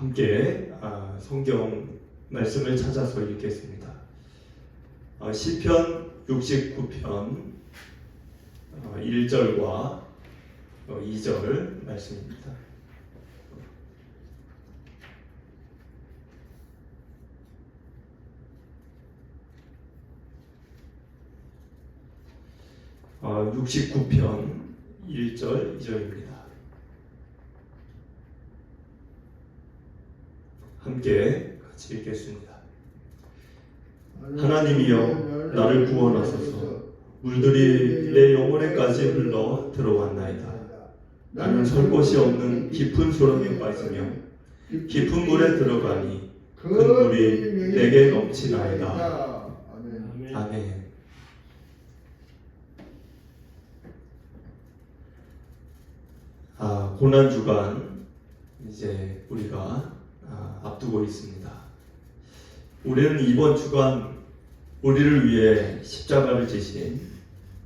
함께 성경 말씀을 찾아서 읽겠습니다. 시편 69편 1절과 2절 말씀입니다. 어, 69편 1절 2절입니다. 함께 같이 읽겠습니다. 하나님이여 나를 구원하소서. 물들이 내 영혼에까지 흘러 들어왔나이다. 나는 설 곳이 없는 깊은 소름에 빠지며 깊은 물에 들어가니 큰 물이 내게 넘치나이다. 아멘. 고난주간 이제 우리가 앞두고 있습니다. 우리는 이번 주간 우리를 위해 십자가를 지신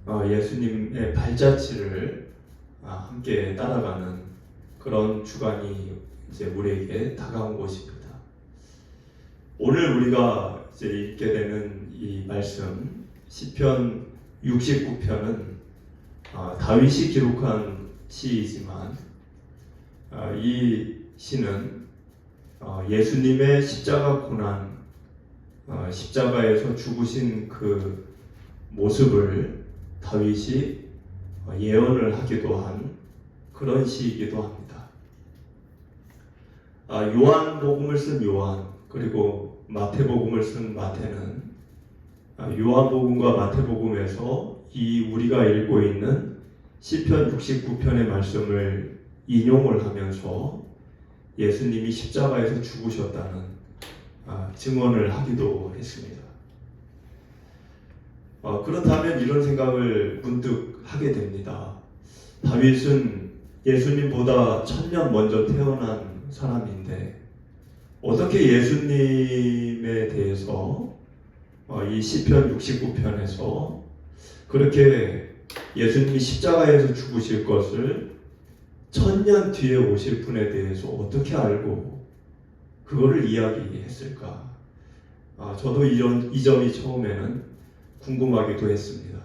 예수님의 발자취를 함께 따라가는 그런 주간이 이제 우리에게 다가온 것입니다. 오늘 우리가 이제 읽게 되는 이 말씀 시편 69편은 다윗이 기록한 시이지만 이 시는 예수님의 십자가 고난, 십자가에서 죽으신 그 모습을 다윗이 예언을 하기도 한 그런 시이기도 합니다. 요한복음을 쓴 요한, 그리고 마태복음을 쓴 마태는 요한복음과 마태복음에서 이 우리가 읽고 있는 시편 69편의 말씀을 인용을 하면서 예수님이 십자가에서 죽으셨다는 증언을 하기도 했습니다. 그렇다면 이런 생각을 문득 하게 됩니다. 다윗은 예수님보다 1000년 먼저 태어난 사람인데 어떻게 예수님에 대해서 이 시편 69편에서 그렇게 예수님이 십자가에서 죽으실 것을 1000년 뒤에 오실 분에 대해서 어떻게 알고 그거를 이야기했을까? 저도 이 점이 처음에는 궁금하기도 했습니다.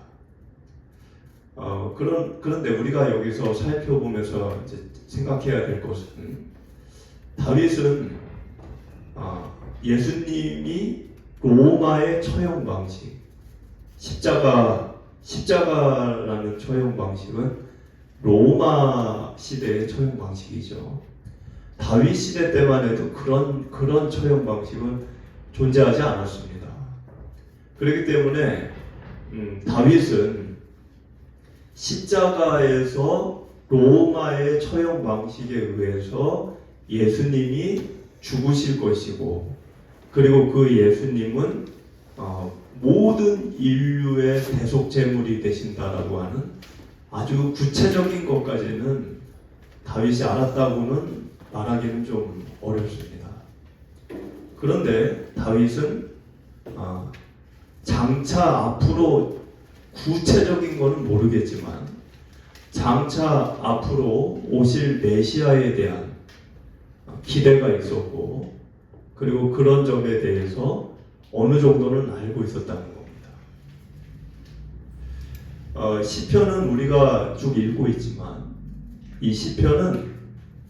그런데 우리가 여기서 살펴보면서 이제 생각해야 될 것은 다윗은 예수님이 로마의 처형 방식, 십자가라는 처형 방식은 로마 시대의 처형 방식이죠. 다윗 시대 때만 해도 그런 처형 방식은 존재하지 않았습니다. 그렇기 때문에 다윗은 십자가에서 로마의 처형 방식에 의해서 예수님이 죽으실 것이고, 그리고 그 예수님은 모든 인류의 대속 제물이 되신다라고 하는 아주 구체적인 것까지는 다윗이 알았다고는 말하기는 좀 어렵습니다. 그런데 다윗은 장차 앞으로 구체적인 것은 모르겠지만 장차 앞으로 오실 메시아에 대한 기대가 있었고, 그리고 그런 점에 대해서 어느 정도는 알고 있었다는 겁니다. 시편은 우리가 쭉 읽고 있지만 이 시편은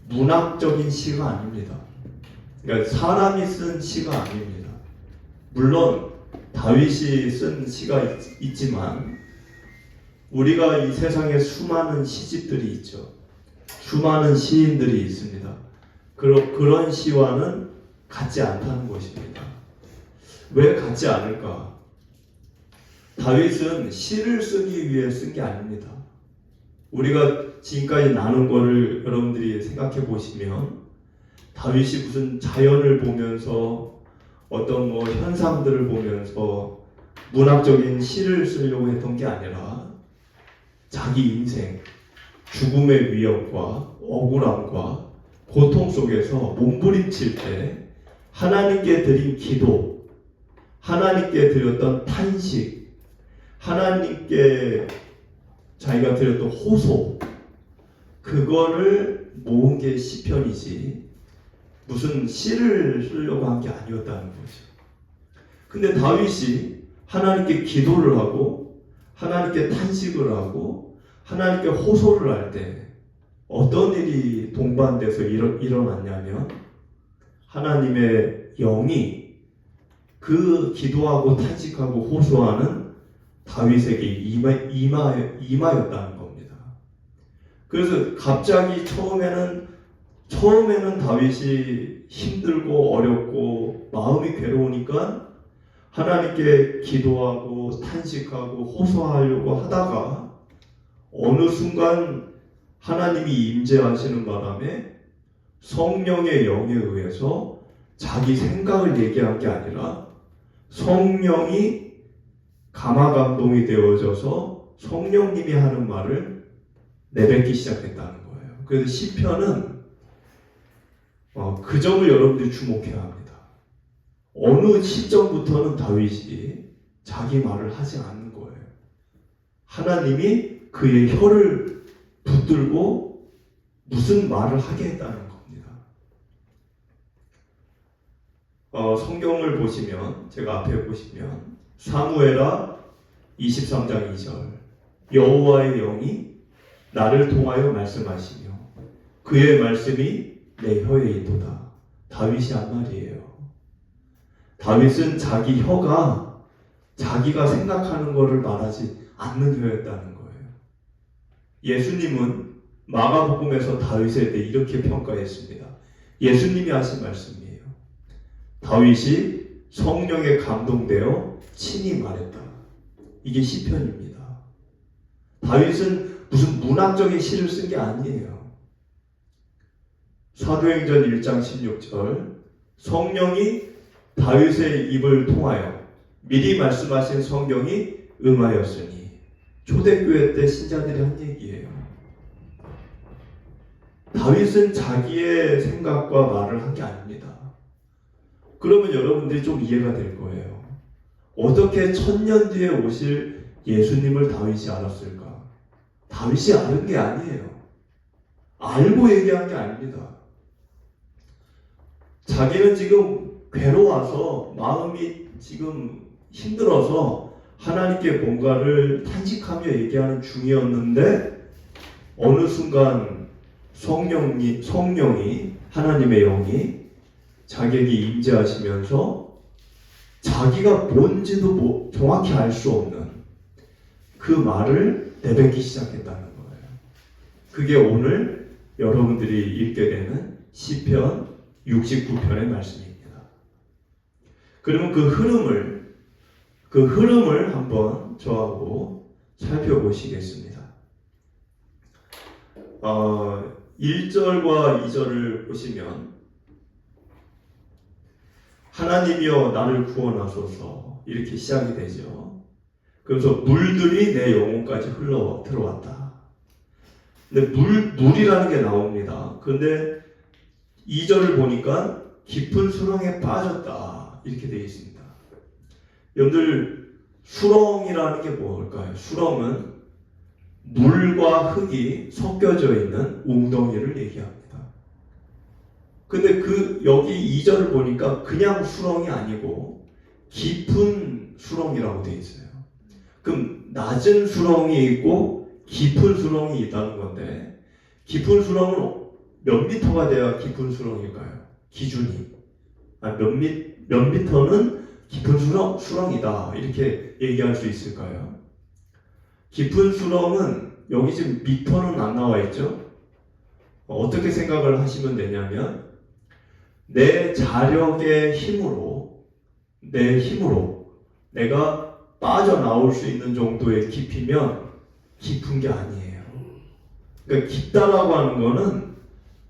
문학적인 시가 아닙니다. 그러니까 사람이 쓴 시가 아닙니다. 물론 다윗이 쓴 시가 있지만 우리가 이 세상에 수많은 시집들이 있죠. 수많은 시인들이 있습니다. 그런 시와는 같지 않다는 것입니다. 왜 같지 않을까? 다윗은 시를 쓰기 위해 쓴 게 아닙니다. 우리가 지금까지 나눈 거를 여러분들이 생각해 보시면 다윗이 무슨 자연을 보면서 어떤 현상들을 보면서 문학적인 시를 쓰려고 했던 게 아니라 자기 인생, 죽음의 위협과 억울함과 고통 속에서 몸부림칠 때 하나님께 드린 기도, 하나님께 드렸던 탄식, 하나님께 자기가 드렸던 호소, 그거를 모은 게 시편이지 무슨 시를 쓰려고 한 게 아니었다는 거죠. 근데 다윗이 하나님께 기도를 하고 하나님께 탄식을 하고 하나님께 호소를 할 때 어떤 일이 동반돼서 일어났냐면 하나님의 영이 그 기도하고 탄식하고 호소하는 다윗에게 임하였다는 겁니다. 그래서 갑자기 처음에는 다윗이 힘들고 어렵고 마음이 괴로우니까 하나님께 기도하고 탄식하고 호소하려고 하다가 어느 순간 하나님이 임재하시는 바람에 성령의 영에 의해서 자기 생각을 얘기한 게 아니라 성령이 감화감동이 되어져서 성령님이 하는 말을 내뱉기 시작했다는 거예요. 그래서 시편은 그 점을 여러분들이 주목해야 합니다. 어느 시점부터는 다윗이 자기 말을 하지 않는 거예요. 하나님이 그의 혀를 붙들고 무슨 말을 하게 했다는 겁니다. 성경을 보시면 제가 앞에 보시면 사무엘하 23장 2절 여호와의 영이 나를 통하여 말씀하시며 그의 말씀이 내 혀에 있도다. 다윗이 한 말이에요. 다윗은 자기 혀가 자기가 생각하는 것을 말하지 않는 혀였다는 거예요. 예수님은 마가복음에서 다윗에 대해 이렇게 평가했습니다. 예수님이 하신 말씀이에요. 다윗이 성령에 감동되어 친히 말했다. 이게 시편입니다. 다윗은 무슨 문학적인 시를 쓴 게 아니에요. 사도행전 1장 16절 성령이 다윗의 입을 통하여 미리 말씀하신 성경이 응하였으니 초대교회 때 신자들이 한 얘기예요. 다윗은 자기의 생각과 말을 한 게 아닙니다. 그러면 여러분들이 좀 이해가 될 거예요. 어떻게 1000년 뒤에 오실 예수님을 다윗이 알았을까? 다윗이 아는 게 아니에요. 알고 얘기한 게 아닙니다. 자기는 지금 괴로워서 마음이 지금 힘들어서 하나님께 뭔가를 탄식하며 얘기하는 중이었는데 어느 순간 성령이 하나님의 영이 자기에게 임재하시면서 자기가 뭔지도 정확히 알 수 없는 그 말을 내뱉기 시작했다는 거예요. 그게 오늘 여러분들이 읽게 되는 시편 69편의 말씀입니다. 그러면 그 흐름을 한번 저하고 살펴보시겠습니다. 1절과 2절을 보시면 하나님이여 나를 구원하소서 이렇게 시작이 되죠. 그래서 물들이 내 영혼까지 흘러 들어왔다. 근데 물이라는 게 나옵니다. 근데 2절을 보니까 깊은 수렁에 빠졌다 이렇게 되어 있습니다. 여러분들 수렁이라는 게 뭘까요? 수렁은 물과 흙이 섞여져 있는 웅덩이를 얘기합니다. 근데 여기 2절을 보니까 그냥 수렁이 아니고 깊은 수렁이라고 되어 있어요. 그럼 낮은 수렁이 있고 깊은 수렁이 있다는 건데 깊은 수렁은 몇 미터가 돼야 깊은 수렁일까요? 기준이. 몇 미터는 깊은 수렁이다 이렇게 얘기할 수 있을까요? 깊은 수렁은 여기 지금 미터는 안 나와 있죠? 어떻게 생각을 하시면 되냐면 내 자력의 힘으로 내가 빠져나올 수 있는 정도의 깊이면 깊은 게 아니에요. 그러니까 깊다라고 하는 거는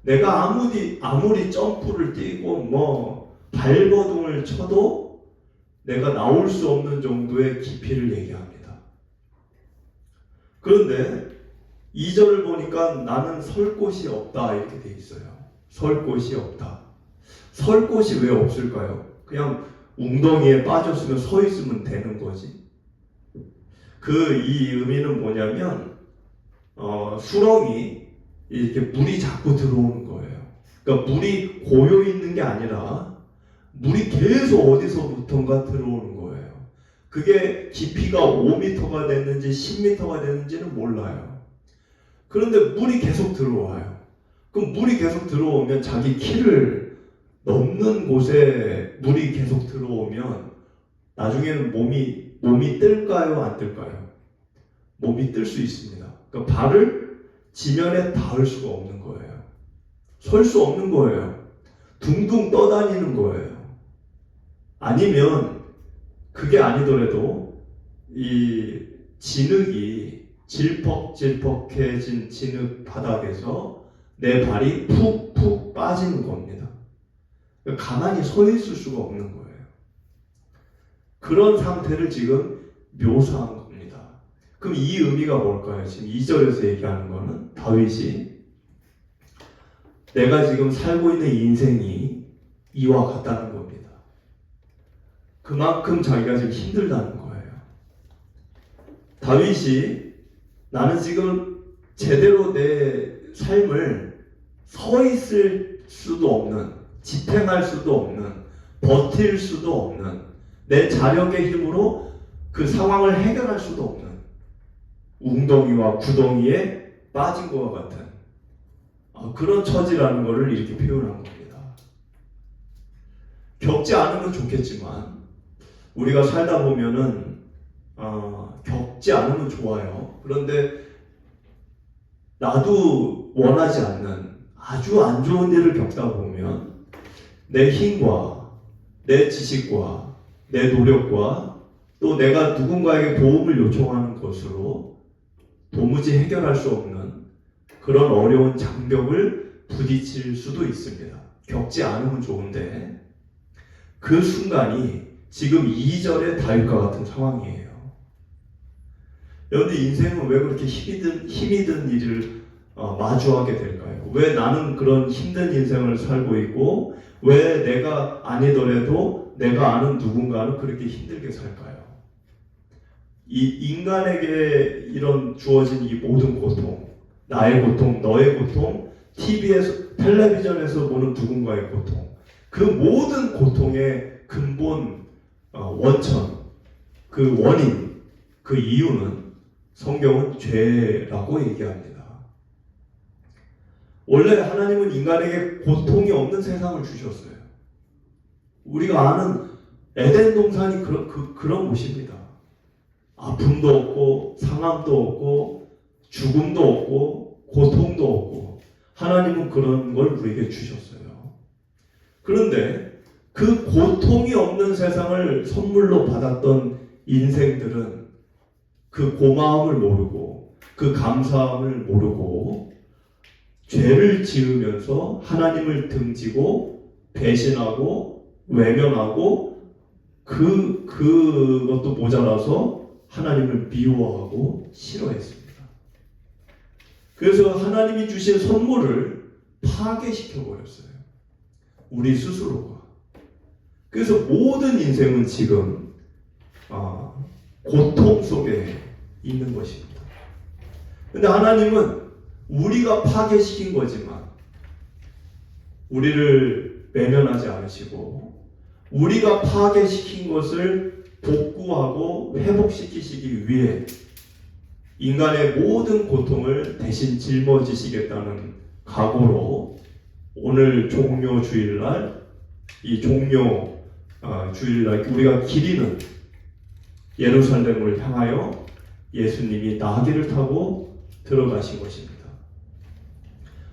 내가 아무리 점프를 뛰고 발버둥을 쳐도 내가 나올 수 없는 정도의 깊이를 얘기합니다. 그런데 2절을 보니까 나는 설 곳이 없다 이렇게 돼 있어요. 설 곳이 없다. 설 곳이 왜 없을까요? 그냥 웅덩이에 빠졌으면 서 있으면 되는 거지. 이 의미는 뭐냐면 수렁이 이렇게 물이 자꾸 들어오는 거예요. 그러니까 물이 고여 있는 게 아니라 물이 계속 어디서부턴가 들어오는 거예요. 그게 깊이가 5m가 됐는지 10m가 됐는지는 몰라요. 그런데 물이 계속 들어와요. 그럼 물이 계속 들어오면 자기 키를 넘는 곳에 물이 계속 들어오면 나중에는 몸이 뜰까요? 안 뜰까요? 몸이 뜰 수 있습니다. 그러니까 발을 지면에 닿을 수가 없는 거예요. 설 수 없는 거예요. 둥둥 떠다니는 거예요. 아니면 그게 아니더라도 이 진흙이 질퍽질퍽해진 진흙 바닥에서 내 발이 푹푹 빠지는 겁니다. 그러니까 가만히 서 있을 수가 없는 거예요. 그런 상태를 지금 묘사한 겁니다. 그럼 이 의미가 뭘까요? 지금 2절에서 얘기하는 거는 다윗이 내가 지금 살고 있는 인생이 이와 같다는 겁니다. 그만큼 자기가 지금 힘들다는 거예요. 다윗이 나는 지금 제대로 내 삶을 서 있을 수도 없는, 지탱할 수도 없는, 버틸 수도 없는, 내 자력의 힘으로 그 상황을 해결할 수도 없는 웅덩이와 구덩이에 빠진 것과 같은 그런 처지라는 것을 이렇게 표현한 겁니다. 겪지 않으면 좋겠지만 우리가 살다 보면은 겪지 않으면 좋아요. 그런데 나도 원하지 않는 아주 안 좋은 일을 겪다 보면 내 힘과 내 지식과 내 노력과 또 내가 누군가에게 도움을 요청하는 것으로 도무지 해결할 수 없는 그런 어려운 장벽을 부딪힐 수도 있습니다. 겪지 않으면 좋은데 그 순간이 지금 2절의 다윗과 같은 상황이에요. 여러분들 인생은 왜 그렇게 힘이 든 일을 마주하게 될까요? 왜 나는 그런 힘든 인생을 살고 있고 왜 내가 아니더라도 내가 아는 누군가는 그렇게 힘들게 살까요? 이 인간에게 이런 주어진 이 모든 고통, 나의 고통, 너의 고통, TV에서, 텔레비전에서 보는 누군가의 고통, 그 모든 고통의 근본 원천, 그 원인, 그 이유는 성경은 죄라고 얘기합니다. 원래 하나님은 인간에게 고통이 없는 세상을 주셨어요. 우리가 아는 에덴 동산이 그런 곳입니다. 아픔도 없고 상함도 없고 죽음도 없고 고통도 없고 하나님은 그런 걸 우리에게 주셨어요. 그런데 그 고통이 없는 세상을 선물로 받았던 인생들은 그 고마움을 모르고 그 감사함을 모르고 죄를 지으면서 하나님을 등지고 배신하고 외면하고 그것도 모자라서 하나님을 미워하고 싫어했습니다. 그래서 하나님이 주신 선물을 파괴시켜버렸어요. 우리 스스로가. 그래서 모든 인생은 지금 고통 속에 있는 것입니다. 근데 하나님은 우리가 파괴시킨 거지만 우리를 외면하지 않으시고 우리가 파괴시킨 것을 복구하고 회복시키시기 위해 인간의 모든 고통을 대신 짊어지시겠다는 각오로 오늘 종료 주일날 이 종료 주일날 우리가 기리는 예루살렘을 향하여 예수님이 나귀를 타고 들어가신 것입니다.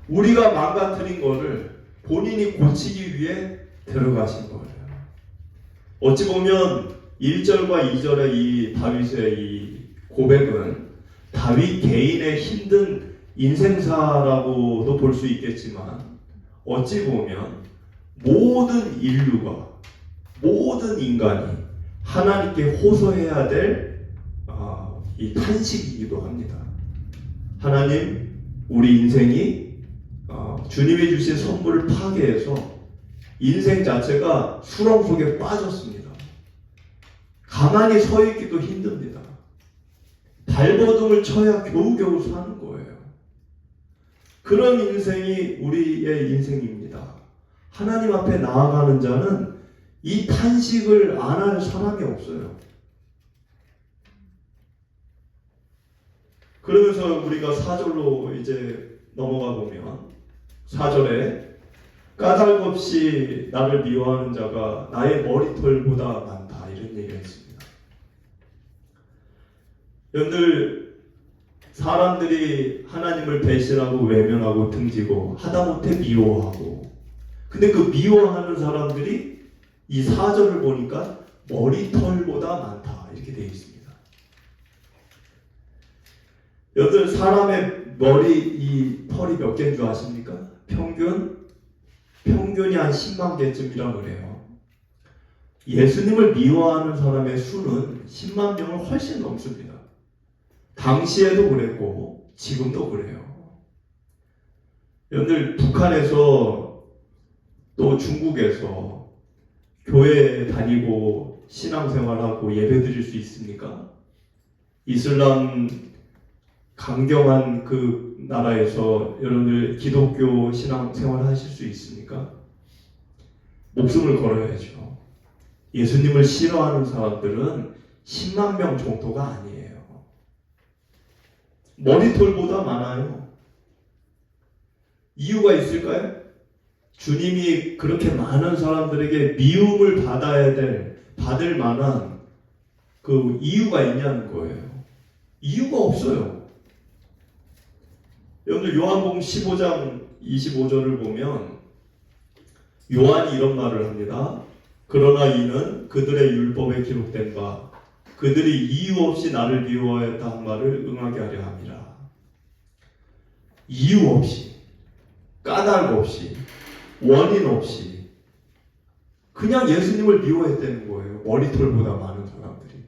우리가 망가뜨린 것을 본인이 고치기 위해 들어가신 거예요. 어찌 보면 1절과 2절의 이 다윗의 이 고백은 다윗 개인의 힘든 인생사라고도 볼 수 있겠지만 어찌 보면 모든 인류가 모든 인간이 하나님께 호소해야 될 이 탄식이기도 합니다. 하나님, 우리 인생이 주님이 주신 선물을 파괴해서 인생 자체가 수렁 속에 빠졌습니다. 가만히 서 있기도 힘듭니다. 발버둥을 쳐야 겨우겨우 사는 거예요. 그런 인생이 우리의 인생입니다. 하나님 앞에 나아가는 자는 이 탄식을 안 할 사람이 없어요. 그러면서 우리가 4절로 이제 넘어가 보면 4절에 까닭없이 나를 미워하는 자가 나의 머리털보다 많다, 이런 얘기가 있습니다. 여러분들, 사람들이 하나님을 배신하고 외면하고 등지고 하다못해 미워하고, 근데 그 미워하는 사람들이 이 4절을 보니까 머리털보다 많다, 이렇게 되어 있습니다. 여러분들, 사람의 머리 이 털이 몇 개인 줄 아십니까? 평균이 한 10만 개쯤이라 그래요. 예수님을 미워하는 사람의 수는 10만 명을 훨씬 넘습니다. 당시에도 그랬고 지금도 그래요. 여러분들, 북한에서 또 중국에서 교회 다니고 신앙생활하고 예배드릴 수 있습니까? 이슬람 강경한 그 나라에서 여러분들 기독교 신앙생활 하실 수 있습니까? 목숨을 걸어야죠. 예수님을 싫어하는 사람들은 10만 명 정도가 아니에요. 머리털보다 많아요. 이유가 있을까요? 주님이 그렇게 많은 사람들에게 미움을 받을 만한 그 이유가 있냐는 거예요. 이유가 없어요. 여러분들, 요한복음 15장 25절을 보면 요한이 이런 말을 합니다. 그러나 이는 그들의 율법에 기록된 바 그들이 이유 없이 나를 미워하였다 한 말을 응하게 하려 함이라. 이유 없이, 까닭 없이, 원인 없이 그냥 예수님을 미워했다는 거예요. 머리털보다 많은 사람들이.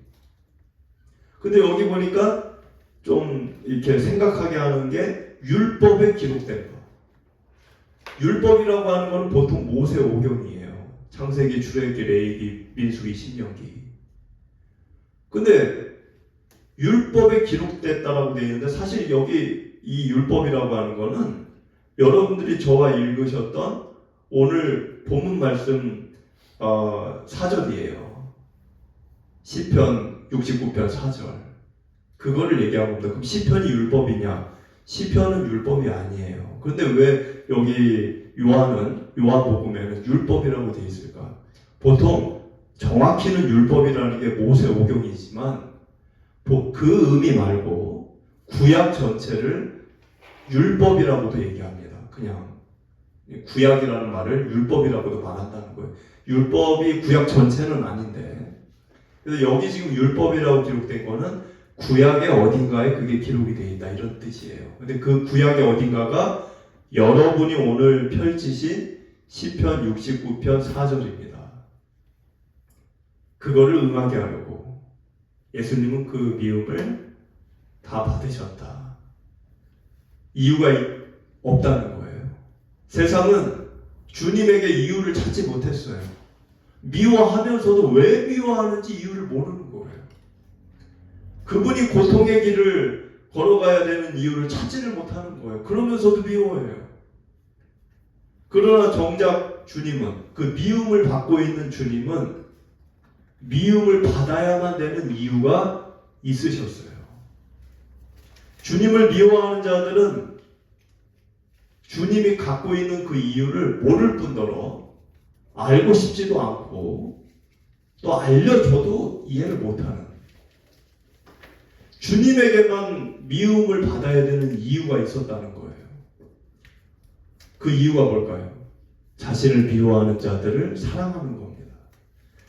근데 여기 보니까 좀 이렇게 생각하게 하는 게 율법에 기록된 거. 율법이라고 하는 건 보통 모세오경이에요. 창세기, 출애굽기, 레위기, 민수기, 신명기. 근데 율법에 기록됐다라고 되어 있는데, 사실 여기 이 율법이라고 하는 거는 여러분들이 저와 읽으셨던 오늘 본문 말씀 4절이에요. 시편 69편 4절. 그거를 얘기하고 있습니다. 그럼 시편이 율법이냐? 시편은 율법이 아니에요. 그런데 왜 여기 요한복음에는 율법이라고 되어 있을까? 보통 정확히는 율법이라는 게 모세오경이지만 그 의미 말고 구약 전체를 율법이라고도 얘기합니다. 그냥 구약이라는 말을 율법이라고도 말한다는 거예요. 율법이 구약 전체는 아닌데, 그래서 여기 지금 율법이라고 기록된 거는 구약의 어딘가에 그게 기록이 되어 있다, 이런 뜻이에요. 근데 그 구약의 어딘가가 여러분이 오늘 펼치신 시편 69편 4절입니다. 그거를 응하게 하려고 예수님은 그 미움을 다 받으셨다. 이유가 없다는 거예요. 세상은 주님에게 이유를 찾지 못했어요. 미워하면서도 왜 미워하는지 이유를 모르는 거예요. 그분이 고통의 길을 걸어가야 되는 이유를 찾지를 못하는 거예요. 그러면서도 미워해요. 그러나 정작 주님은, 그 미움을 받고 있는 주님은 미움을 받아야만 되는 이유가 있으셨어요. 주님을 미워하는 자들은 주님이 갖고 있는 그 이유를 모를 뿐더러 알고 싶지도 않고 또 알려줘도 이해를 못하는, 주님에게만 미움을 받아야 되는 이유가 있었다는 거예요. 그 이유가 뭘까요? 자신을 미워하는 자들을 사랑하는 겁니다.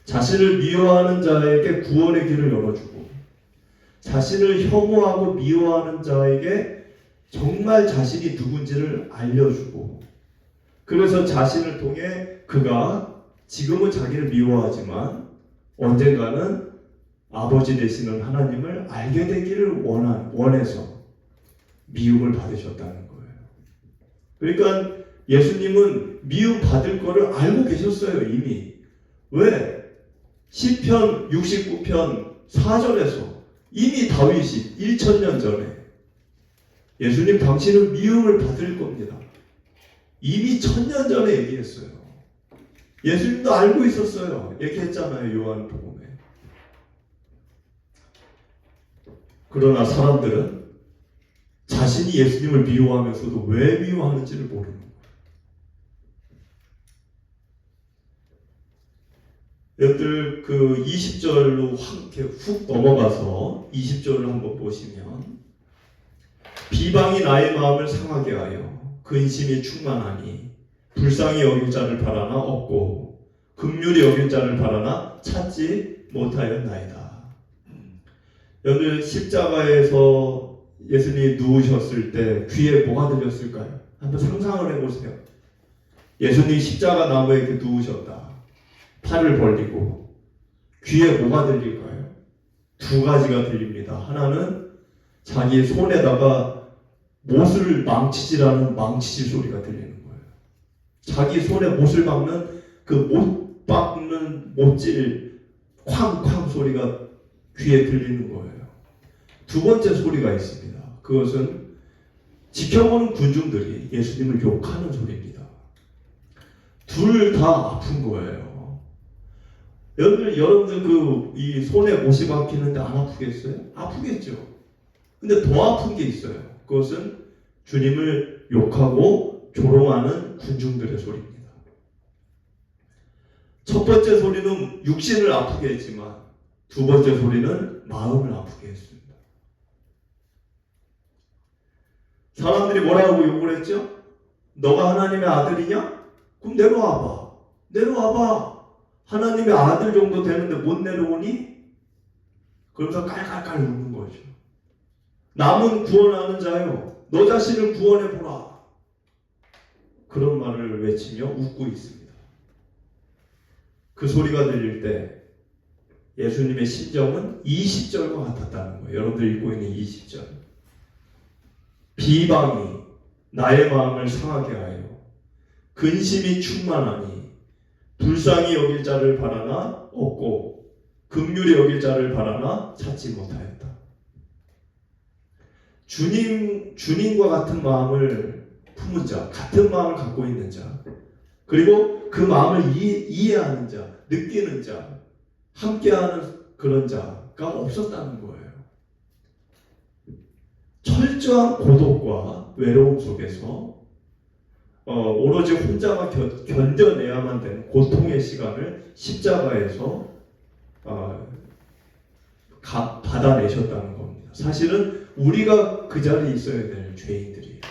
자신을 미워하는 자에게 구원의 길을 열어주고, 자신을 혐오하고 미워하는 자에게 정말 자신이 누군지를 알려주고, 그래서 자신을 통해 그가 지금은 자기를 미워하지만 언젠가는 아버지 되시는 하나님을 알게 되기를 원해서 미움을 받으셨다는 거예요. 그러니까 예수님은 미움 받을 거를 알고 계셨어요, 이미. 왜? 시편 69편 4절에서 이미 다윗이 1000년 전에 예수님 당신은 미움을 받을 겁니다, 이미 1000년 전에 얘기했어요. 예수님도 알고 있었어요. 얘기했잖아요, 요한복음에. 그러나 사람들은 자신이 예수님을 미워하면서도 왜 미워하는지를 모르는 거예요. 여러분들 그 20절로 이렇게 훅 넘어가서 20절을 한번 보시면, 비방이 나의 마음을 상하게 하여 근심이 충만하니 불쌍히 여길 자를 바라나 없고 긍휼히 여길 자를 바라나 찾지 못하였나이다. 여러분들 십자가에서 예수님이 누우셨을 때 귀에 뭐가 들렸을까요? 한번 상상을 해보세요. 예수님이 십자가 나무에 이렇게 누우셨다. 팔을 벌리고 귀에 뭐가 들릴까요? 두 가지가 들립니다. 하나는 자기 손에다가 못을 망치질하는 망치질 소리가 들리는 거예요. 자기 손에 못을 박는 그 못 박는 못질 쾅쾅 소리가 귀에 들리는 거예요. 두 번째 소리가 있습니다. 그것은 지켜보는 군중들이 예수님을 욕하는 소리입니다. 둘 다 아픈 거예요. 여러분들 이 손에 못이 박히는데 안 아프겠어요? 아프겠죠. 근데 더 아픈 게 있어요. 그것은 주님을 욕하고 조롱하는 군중들의 소리입니다. 첫 번째 소리는 육신을 아프게 했지만 두 번째 소리는 마음을 아프게 했습니다. 사람들이 뭐라고 욕을 했죠? 너가 하나님의 아들이냐? 그럼 내려와봐. 내려와봐. 하나님의 아들 정도 되는데 못 내려오니? 그러면서 깔깔깔 웃는 거죠. 남은 구원하는 자요, 너 자신을 구원해보라. 그런 말을 외치며 웃고 있습니다. 그 소리가 들릴 때 예수님의 심정은 20절과 같았다는 거예요. 여러분들 읽고 있는 20절. 비방이 나의 마음을 상하게 하여 근심이 충만하니 불쌍히 여길 자를 바라나 없고 긍휼히 여길 자를 바라나 찾지 못하였다. 주님과 같은 마음을 품은 자, 같은 마음을 갖고 있는 자, 그리고 그 마음을 이해하는 자, 느끼는 자, 함께하는 그런 자가 없었다는 거예요. 철저한 고독과 외로움 속에서 오로지 혼자가 견뎌내야만 되는 고통의 시간을 십자가에서 받아내셨다는 겁니다. 사실은 우리가 그 자리에 있어야 될 죄인들이에요.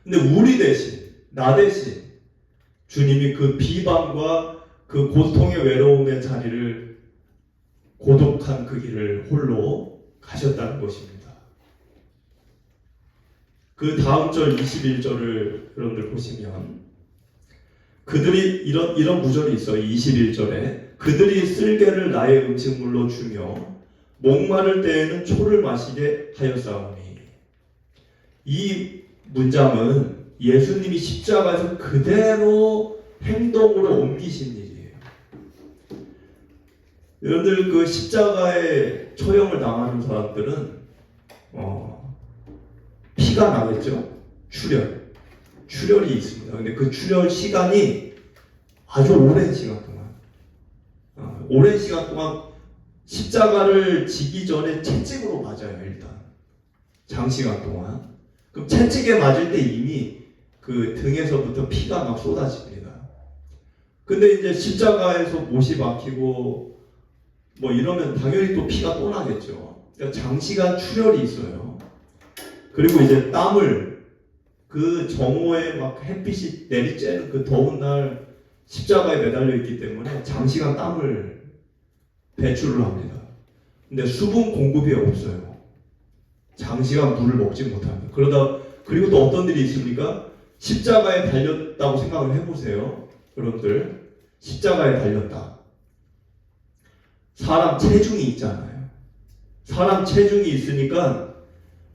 근데 우리 대신, 나 대신 주님이 그 비방과 그 고통의 외로움의 자리를, 고독한 그 길을 홀로 가셨다는 것입니다. 그 다음 절 21절을 여러분들 보시면 그들이 이런 구절이 있어요. 21절에 그들이 쓸개를 나의 음식물로 주며 목마를 때에는 초를 마시게 하였사오니, 이 문장은 예수님이 십자가에서 그대로 행동으로 옮기신 일이에요. 여러분들 그 십자가에 처형을 당하는 사람들은 피가 나겠죠. 출혈이 있습니다. 근데 그 출혈 시간이 아주 오랜 시간 동안 십자가를 지기 전에 채찍으로 맞아요. 일단 장시간 동안. 그럼 채찍에 맞을 때 이미 그 등에서부터 피가 막 쏟아집니다. 근데 이제 십자가에서 못이 박히고 뭐 이러면 당연히 또 피가 또 나겠죠. 그러니까 장시간 출혈이 있어요. 그리고 이제 땀을 그 정오에 막 햇빛이 내리쬐는 그 더운 날 십자가에 매달려 있기 때문에 장시간 땀을 배출을 합니다. 근데 수분 공급이 없어요. 장시간 물을 먹지 못합니다. 그리고 또 어떤 일이 있습니까? 십자가에 달렸다고 생각을 해보세요. 여러분들, 십자가에 달렸다. 사람 체중이 있잖아요. 사람 체중이 있으니까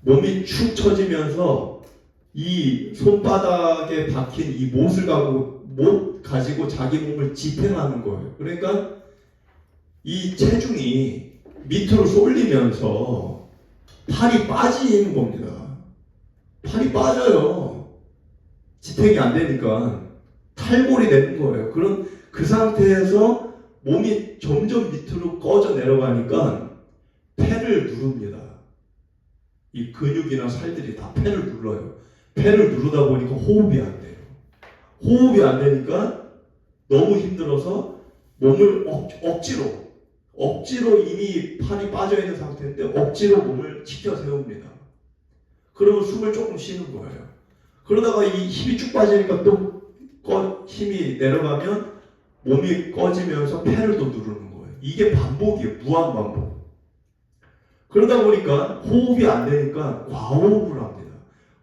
몸이 축 처지면서 이 손바닥에 박힌 이 못을 가지고 자기 몸을 지탱하는 거예요. 그러니까 이 체중이 밑으로 쏠리면서 팔이 빠지는 겁니다. 팔이 빠져요. 지탱이 안 되니까 탈골이 되는 거예요. 그런 그 상태에서 몸이 점점 밑으로 꺼져 내려가니까 폐를 누릅니다. 이 근육이나 살들이 다 폐를 눌러요. 폐를 누르다 보니까 호흡이 안 돼요. 호흡이 안 되니까 너무 힘들어서 몸을 억지로 이미 팔이 빠져 있는 상태인데 억지로 몸을 치켜 세웁니다. 그러면 숨을 조금 쉬는 거예요. 그러다가 이 힘이 쭉 빠지니까 또 힘이 내려가면 몸이 꺼지면서 폐를 또 누르는 거예요. 이게 반복이에요. 무한 반복. 그러다 보니까 호흡이 안 되니까 과호흡을 합니다.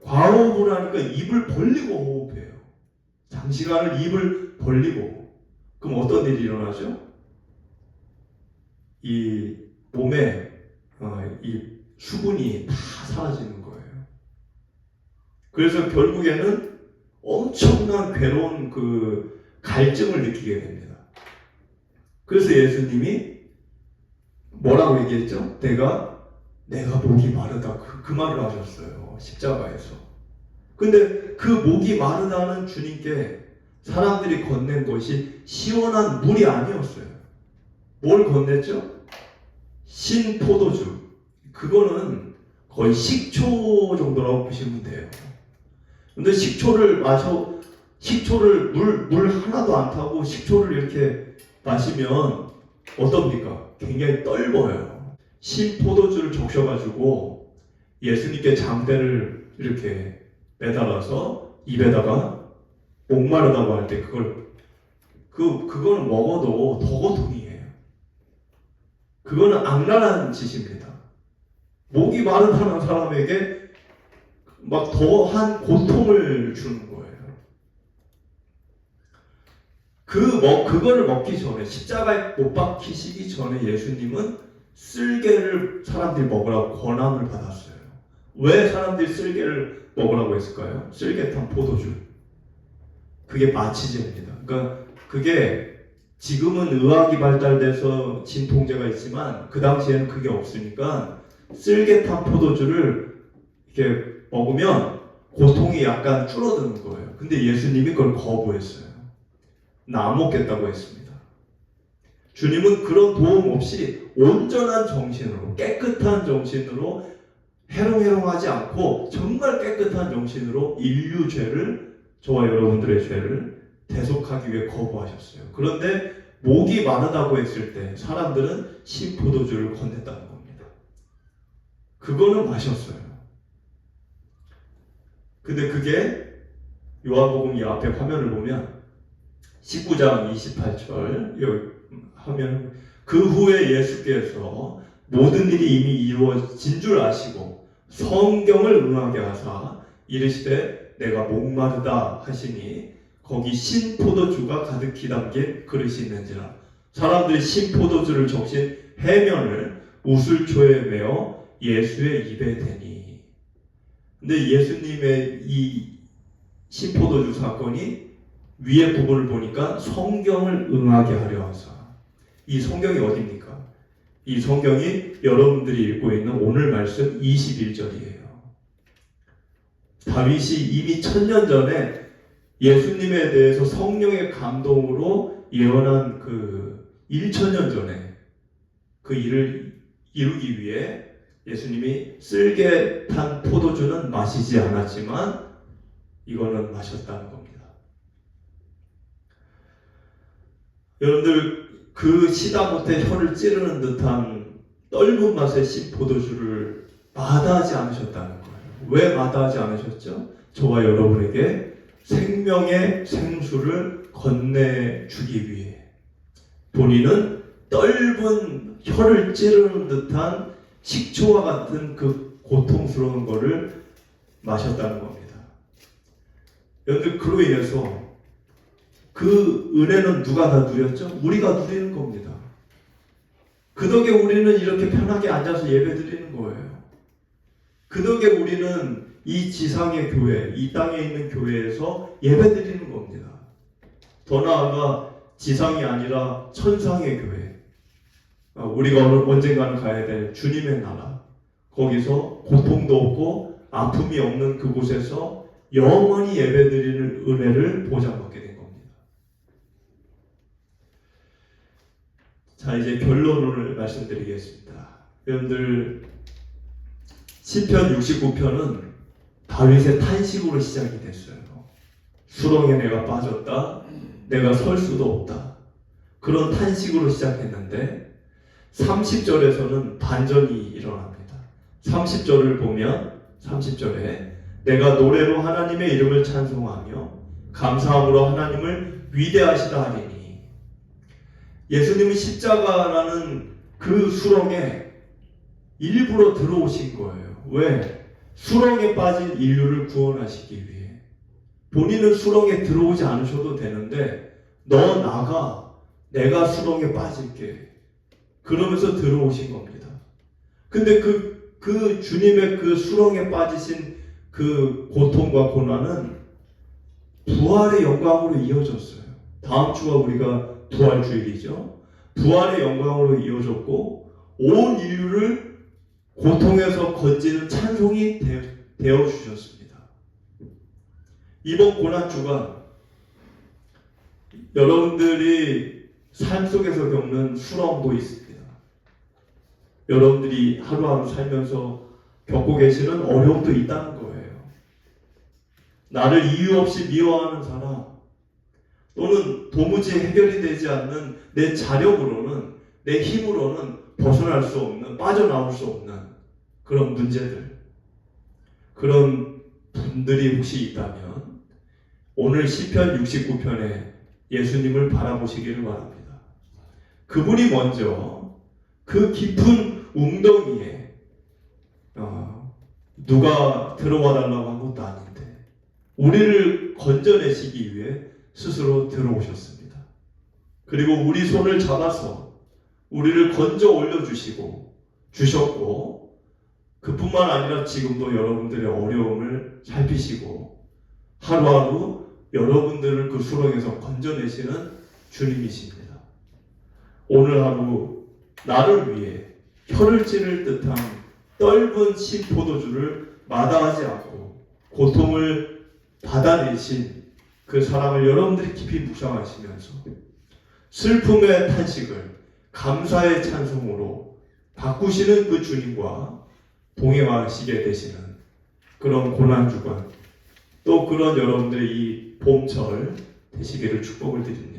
과호흡을 하니까 입을 벌리고 호흡해요. 장시간을 입을 벌리고. 그럼 어떤 일이 일어나죠? 이 몸에 이 수분이 다 사라지는 거예요. 그래서 결국에는 엄청난 괴로운 그 갈증을 느끼게 됩니다. 그래서 예수님이 뭐라고 얘기했죠? 내가 목이 마르다 그 말을 하셨어요. 십자가에서. 근데 그 목이 마르다는 주님께 사람들이 건넨 것이 시원한 물이 아니었어요. 뭘 건넸죠? 신포도주. 그거는 거의 식초 정도라고 보시면 돼요. 근데 식초를 물 하나도 안 타고 식초를 이렇게 마시면 어떻습니까? 굉장히 떫어요. 신포도주를 적셔가지고 예수님께 장대를 이렇게 매달아서 입에다가 목마르다고 할 때 그거는 먹어도 더 고통이에요. 그거는 악랄한 짓입니다. 목이 마르다는 사람에게 막 더한 고통을 주는 거예요. 그거를 먹기 전에, 십자가에 못 박히시기 전에 예수님은 쓸개를 사람들이 먹으라고 권함을 받았어요. 왜 사람들이 쓸개를 먹으라고 했을까요? 쓸개탄 포도주. 그게 마취제입니다. 그러니까 그게 지금은 의학이 발달돼서 진통제가 있지만 그 당시에는 그게 없으니까 쓸개탄 포도주를 이렇게 먹으면 고통이 약간 줄어드는 거예요. 근데 예수님이 그걸 거부했어요. 나 안 먹겠다고 했습니다. 주님은 그런 도움 없이 온전한 정신으로, 깨끗한 정신으로, 해롱해롱하지 않고 정말 깨끗한 정신으로 인류 죄를, 저와 여러분들의 죄를 대속하기 위해 거부하셨어요. 그런데 목이 마르다고 했을 때 사람들은 신포도주를 건넸다는 겁니다. 그거는 마셨어요. 근데 그게 요한복음 이 앞에 화면을 보면 19장 28절 여기 하면 그 후에 예수께서 모든 일이 이미 이루어진 줄 아시고 성경을 응하게 하사 이르시되 내가 목마르다 하시니 거기 신포도주가 가득히 담긴 그릇이 있는지라. 사람들이 신포도주를 적신 해면을 우슬초에 메어 예수의 입에 대니. 근데 예수님의 이 신포도주 사건이 위에 부분을 보니까 성경을 응하게 하려 하사. 이 성경이 어디입니까? 이 성경이 여러분들이 읽고 있는 오늘 말씀 21절이에요. 다윗이 이미 1000년 전에 예수님에 대해서 성령의 감동으로 예언한 그 1000년 전에 그 일을 이루기 위해 예수님이 쓸개 탄 포도주는 마시지 않았지만 이거는 마셨다는 겁니다. 여러분들 그 시다 못해 혀를 찌르는 듯한 떫은 맛의 신포도주를 마다하지 않으셨다는 거예요. 왜 마다하지 않으셨죠? 저와 여러분에게 생명의 생수를 건네주기 위해 본인은 떫은 혀를 찌르는 듯한 식초와 같은 그 고통스러운 것을 마셨다는 겁니다. 여러분들 그로 인해서 그 은혜는 누가 다 누렸죠? 우리가 누리는 겁니다. 그 덕에 우리는 이렇게 편하게 앉아서 예배 드리는 거예요. 그 덕에 우리는 이 지상의 교회, 이 땅에 있는 교회에서 예배 드리는 겁니다. 더 나아가 지상이 아니라 천상의 교회, 우리가 언젠가는 가야 될 주님의 나라, 거기서 고통도 없고 아픔이 없는 그곳에서 영원히 예배 드리는 은혜를 보장받게 된 겁니다. 자, 이제 결론을 말씀드리겠습니다. 여러분들, 시편 69편은 다윗의 탄식으로 시작이 됐어요. 수렁에 내가 빠졌다. 내가 설 수도 없다. 그런 탄식으로 시작했는데 30절에서는 반전이 일어납니다. 30절을 보면 30절에 내가 노래로 하나님의 이름을 찬송하며 감사함으로 하나님을 위대하시다 하리니, 예수님은 십자가라는 그 수렁에 일부러 들어오신 거예요. 왜? 수렁에 빠진 인류를 구원하시기 위해. 본인은 수렁에 들어오지 않으셔도 되는데 너 나가, 내가 수렁에 빠질게, 그러면서 들어오신 겁니다. 근데 그 주님의 그 수렁에 빠지신 그 고통과 고난은 부활의 영광으로 이어졌어요. 다음 주가 우리가 부활주일이죠. 부활의 영광으로 이어졌고 온 인류를 고통에서 건지는 찬송이 되어 주셨습니다. 이번 고난주가 여러분들이 삶 속에서 겪는 수렁도 있습니다. 여러분들이 하루하루 살면서 겪고 계시는 어려움도 있다는 거예요. 나를 이유 없이 미워하는 사람, 또는 도무지 해결이 되지 않는 내 자력으로는, 내 힘으로는 벗어날 수 없는, 빠져나올 수 없는 그런 문제들, 그런 분들이 혹시 있다면 오늘 시편 69편에 예수님을 바라보시기를 바랍니다. 그분이 먼저 그 깊은 웅덩이에 누가 들어와 달라고 한 것도 아닌데 우리를 건져내시기 위해 스스로 들어오셨습니다. 그리고 우리 손을 잡아서 우리를 건져 올려주시고 주셨고, 그뿐만 아니라 지금도 여러분들의 어려움을 살피시고 하루하루 여러분들을 그 수렁에서 건져내시는 주님이십니다. 오늘 하루 나를 위해 혀를 찌를 듯한 떫은 신포도주를 마다하지 않고 고통을 받아내신 그 사랑을 여러분들이 깊이 묵상하시면서 슬픔의 탄식을 감사의 찬송으로 바꾸시는 그 주님과 동행하시게 되시는 그런 고난주간, 또 그런 여러분들의 이 봄철 되시기를 축복을 드립니다.